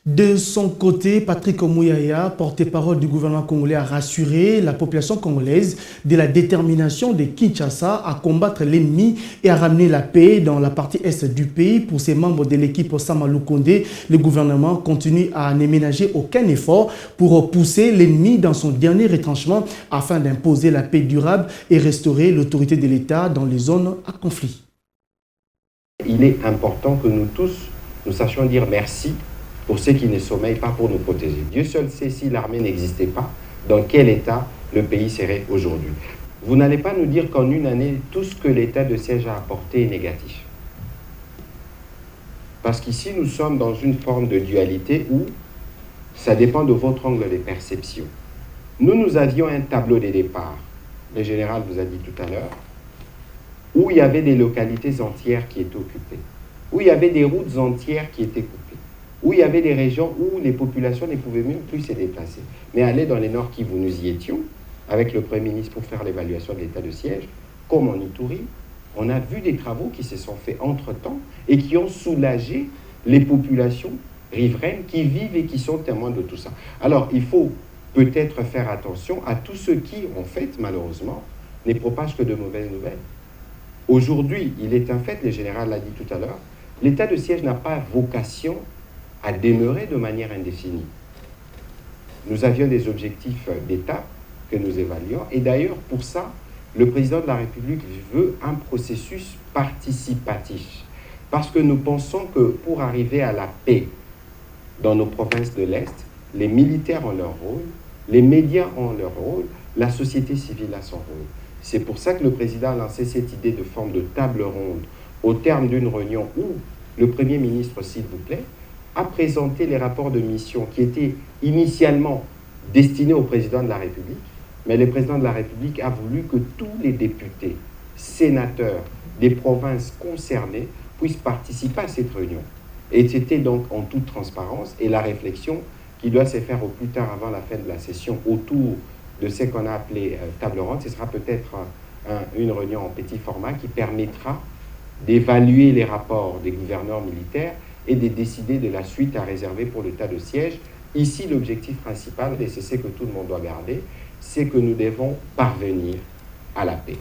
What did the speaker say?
De son côté, Patrick Mouyaya, porte-parole du gouvernement congolais, a rassuré la population congolaise de la détermination de Kinshasa à combattre l'ennemi et à ramener la paix dans la partie est du pays. Pour ses membres de l'équipe Samalou Kondé, le gouvernement continue à ne ménager aucun effort pour pousser l'ennemi dans son dernier retranchement afin d'imposer la paix durable et restaurer l'autorité de l'État dans les zones à conflit. Il est important que nous tous, nous sachions dire merci pour ceux qui ne sommeillent pas pour nous protéger. Dieu seul sait si l'armée n'existait pas, dans quel état le pays serait aujourd'hui. Vous n'allez pas nous dire qu'en une année, tout ce que l'état de siège a apporté est négatif. Parce qu'ici, nous sommes dans une forme de dualité où ça dépend de votre angle de perception. Nous avions un tableau de départ, le général vous a dit tout à l'heure, où il y avait des localités entières qui étaient occupées, où il y avait des routes entières qui étaient coupées, où il y avait des régions où les populations ne pouvaient même plus se déplacer. Mais aller dans les Nord Kivu, nous y étions, avec le Premier ministre pour faire l'évaluation de l'état de siège, comme en Ituri, on a vu des travaux qui se sont faits entre-temps et qui ont soulagé les populations riveraines qui vivent et qui sont témoins de tout ça. Alors, il faut peut-être faire attention à tous ceux qui, en fait, malheureusement, ne propagent que de mauvaises nouvelles. Aujourd'hui, il est un fait, le général l'a dit tout à l'heure, l'état de siège n'a pas vocation à demeurer de manière indéfinie. Nous avions des objectifs d'État que nous évaluons, et d'ailleurs, pour ça, le président de la République veut un processus participatif, parce que nous pensons que pour arriver à la paix dans nos provinces de l'Est, les militaires ont leur rôle, les médias ont leur rôle, la société civile a son rôle. C'est pour ça que le président a lancé cette idée de forme de table ronde au terme d'une réunion où le Premier ministre, s'il vous plaît, a présenté les rapports de mission qui étaient initialement destinés au président de la République, mais le président de la République a voulu que tous les députés, sénateurs des provinces concernées puissent participer à cette réunion. Et c'était donc en toute transparence, et la réflexion qui doit se faire au plus tard avant la fin de la session autour de ce qu'on a appelé table ronde, ce sera peut-être une réunion en petit format qui permettra d'évaluer les rapports des gouverneurs militaires et de décider de la suite à réserver pour l'état de siège. Ici, l'objectif principal, et c'est ce que tout le monde doit garder, c'est que nous devons parvenir à la paix.